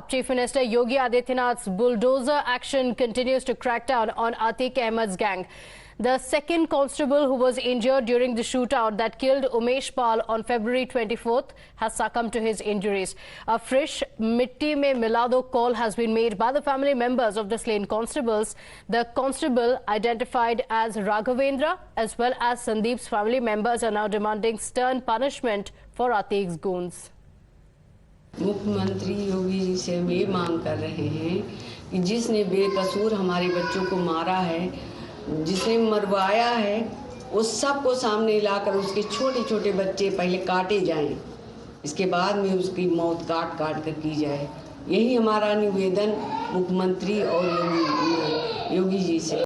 Chief Minister Yogi Adityanath's bulldozer action continues to crack down on Atiq Ahmed's gang. The second constable who was injured during the shootout that killed Umesh Pal on February 24th has succumbed to his injuries. A fresh mitti mein milado call has been made by the family members of the slain constables. The constable, identified as Raghvendra, as well as Sandeep's family members, are now demanding stern punishment for Atiq's goons. मुख्यमंत्री योगी जी से हम ये मांग कर रहे हैं कि जिसने बेकसूर हमारे बच्चों को मारा है, जिसने मरवाया है, उस सब को सामने लाकर उसके छोटे छोटे बच्चे पहले काटे जाएं, इसके बाद में उसकी मौत काट काट कर की जाए। यही हमारा निवेदन मुख्यमंत्री और योगी जी से,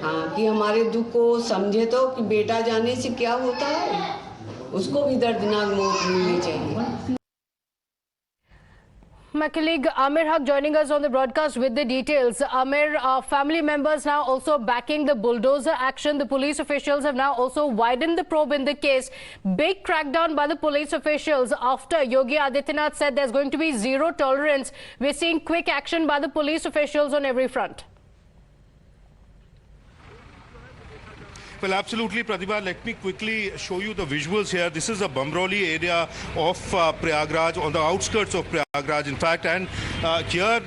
हाँ, कि हमारे दुख को समझे तो कि बेटा जाने से क्या होता है, उसको भी दर्दनाक मौत मिलनी चाहिए। My colleague Amir Haq joining us on the broadcast with the details. Amir, family members now also backing the bulldozer action. The police officials have now also widened the probe in the case. Big crackdown by the police officials after Yogi Adityanath said there's going to be zero tolerance. We're seeing quick action by the police officials on every front. Well, absolutely, Pratibha. Let me quickly show you the visuals here. This is a Bamroli area of Prayagraj, on the outskirts of Prayagraj, in fact. And here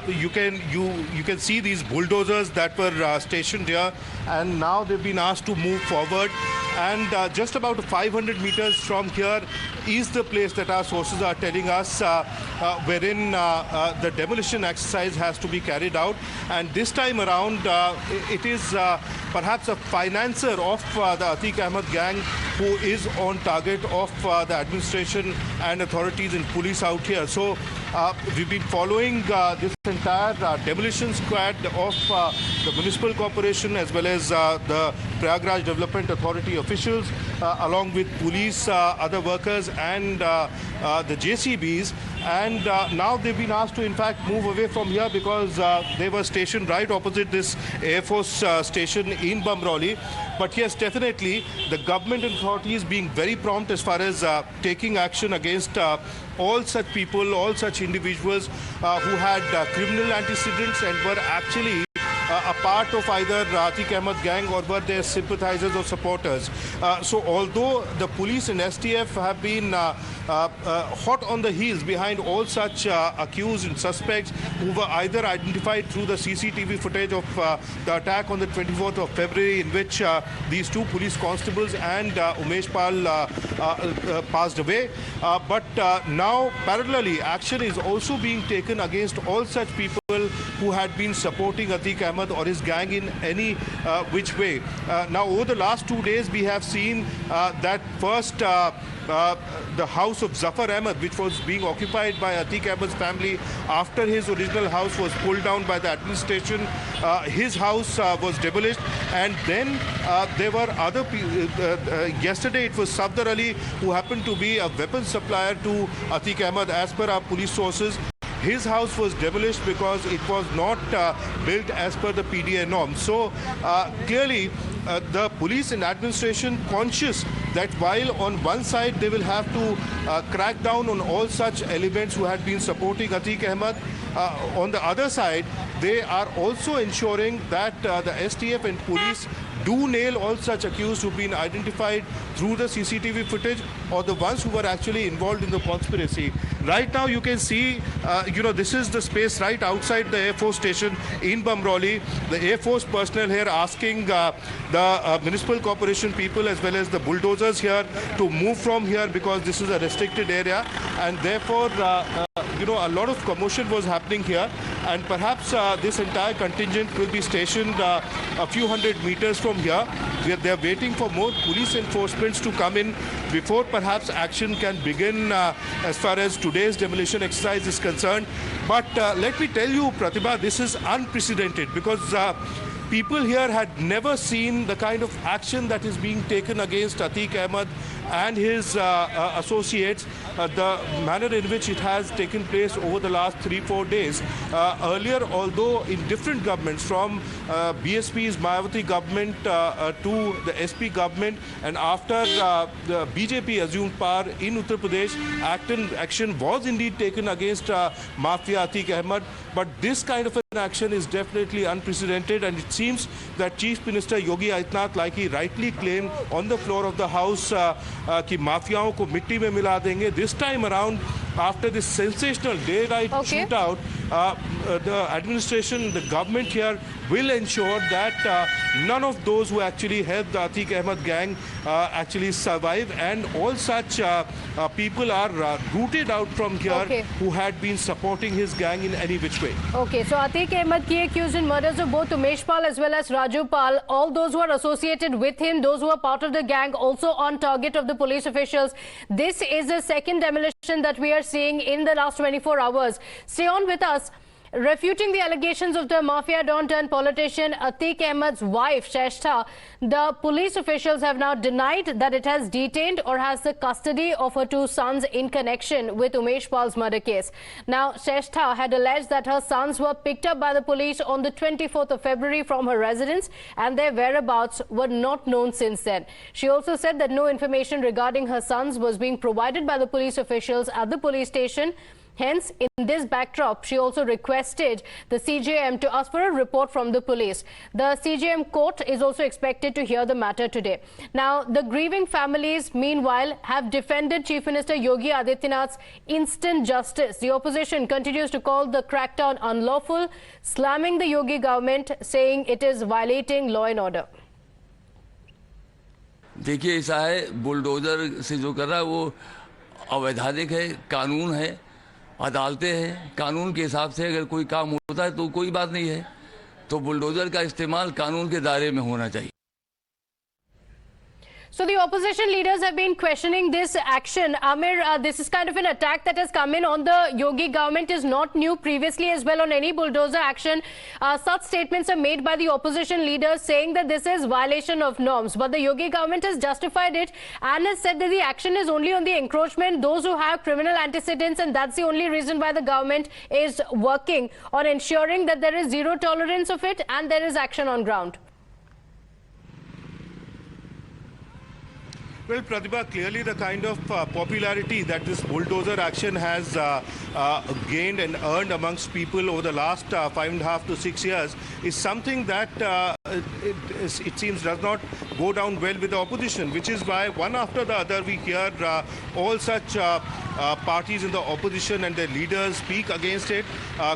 you can see these bulldozers that were stationed here, and now they've been asked to move forward. And just about 500 meters from here is the place that our sources are telling us wherein the demolition exercise has to be carried out. And this time around, it is perhaps a financer of the Atiq Ahmed gang who is on target of the administration and authorities and police out here. So we've been following this entire demolition squad of the municipal corporation as well as the Prayagraj Development Authority officials along with police, other workers and the JCBs. And now they've been asked to in fact move away from here because they were stationed right opposite this Air Force station in Bamroli. But yes, definitely the government authorities being very prompt as far as taking action against all such people, all such individuals who had criminal antecedents and were actually a part of either Atiq Ahmed gang or were their sympathizers or supporters. So although the police and STF have been hot on the heels behind all such accused and suspects who were either identified through the CCTV footage of the attack on the 24th of February in which these two police constables and Umesh Pal passed away. But now parallelly action is also being taken against all such people who had been supporting Atiq Ahmed or his gang in any which way. Now over the last 2 days we have seen that first the house of Zafar Ahmed, which was being occupied by Atiq Ahmed's family after his original house was pulled down by the administration, his house was demolished, and then there were other people. Yesterday it was Safdar Ali, who happened to be a weapons supplier to Atiq Ahmed as per our police sources. His house was demolished because it was not built as per the PDA norms. So clearly the police and administration conscious that while on one side they will have to crack down on all such elements who had been supporting Atiq Ahmed, on the other side they are also ensuring that the STF and police do nail all such accused who've been identified through the CCTV footage or the ones who were actually involved in the conspiracy. Right now you can see, this is the space right outside the Air Force station in Bamroli. The Air Force personnel here asking the municipal corporation people as well as the bulldozers here to move from here because this is a restricted area, and therefore a lot of commotion was happening here, and perhaps this entire contingent will be stationed a few hundred meters from here. They are waiting for more police enforcements to come in before perhaps action can begin as far as today's demolition exercise is concerned. But let me tell you, Pratibha, this is unprecedented because people here had never seen the kind of action that is being taken against Atiq Ahmed and his associates. the manner in which it has taken place over the last 3-4 days. Earlier, although in different governments, from BSP's Mayawati government to the SP government, and after the BJP assumed power in Uttar Pradesh, action was indeed taken against Mafia Atiq Ahmed. But this kind of an action is definitely unprecedented, and it seems that Chief Minister Yogi Adityanath, like he rightly claimed on the floor of the House, कि माफियाओं को मिट्टी में मिला देंगे. This time around, after this sensational daylight shootout, the administration, the government here will ensure that none of those who actually helped the Atiq Ahmed gang actually survive, and all such people are rooted out from here who had been supporting his gang in any which way. Okay, so Atiq Ahmed ki accused in murders of both Umesh Pal as well as Raju Pal. All those who are associated with him, those who are part of the gang, also on target of the police officials. This is the second demolition that we are seeing in the last 24 hours. Stay on with us. Refuting the allegations of the mafia don turned politician Atiq Ahmed's wife, Sheshtha, the police officials have now denied that it has detained or has the custody of her two sons in connection with Umesh Pal's murder case. Now, Sheshtha had alleged that her sons were picked up by the police on the 24th of February from her residence, and their whereabouts were not known since then. She also said that no information regarding her sons was being provided by the police officials at the police station. Hence, in this backdrop, she also requested the CJM to ask for a report from the police. The CJM court is also expected to hear the matter today. Now, the grieving families, meanwhile, have defended Chief Minister Yogi Adityanath's instant justice. The opposition continues to call the crackdown unlawful, slamming the Yogi government, saying it is violating law and order. देखिए, ऐसा है, bulldozer से जो कर रहा है वो अवैधानिक है, कानून है, अदालतें हैं, कानून के हिसाब से अगर कोई काम होता है तो कोई बात नहीं है, तो बुलडोजर का इस्तेमाल कानून के दायरे में होना चाहिए. So the opposition leaders have been questioning this action. Amir, this is kind of an attack that has come in on the Yogi government, is not new. Previously as well, on any bulldozer action, such statements are made by the opposition leaders saying that this is violation of norms. But the Yogi government has justified it and has said that the action is only on the encroachment, those who have criminal antecedents, and that's the only reason why the government is working on ensuring that there is zero tolerance of it and there is action on ground. Well, Pratibha, clearly the kind of popularity that this bulldozer action has gained and earned amongst people over the last 5.5 to 6 years is something that it seems does not go down well with the opposition, which is why one after the other we hear all such parties in the opposition and their leaders speak against it,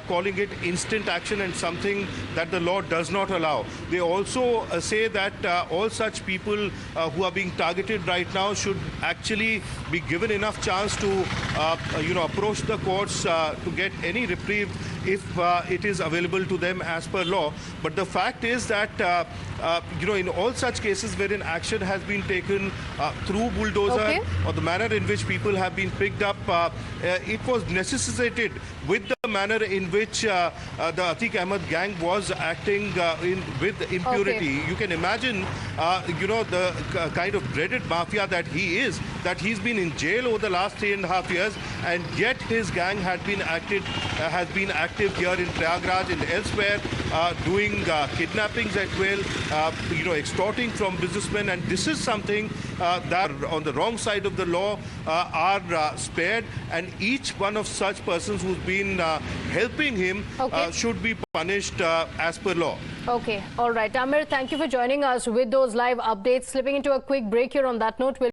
calling it instant action and something that the law does not allow. They also say that all such people who are being targeted right now should actually be given enough chance to approach the courts to get any reprieve if it is available to them as per law. But the fact is that in all such cases wherein action has been taken through bulldozer or the manner in which people have been picked up, it was necessitated with the manner in which the Atiq Ahmed gang was acting with impunity. You can imagine, the kind of dreaded mafia that he is, that he's been in jail over the last 3.5 years, and yet his gang has been active here in Prayagraj and elsewhere, doing kidnappings as well, extorting from businessmen, and this is something that on the wrong side of the law are spared, and each one of such persons who's been helping him should be punished as per law. Okay, all right. Amir, thank you for joining us with those live updates. Slipping into a quick break here on that note.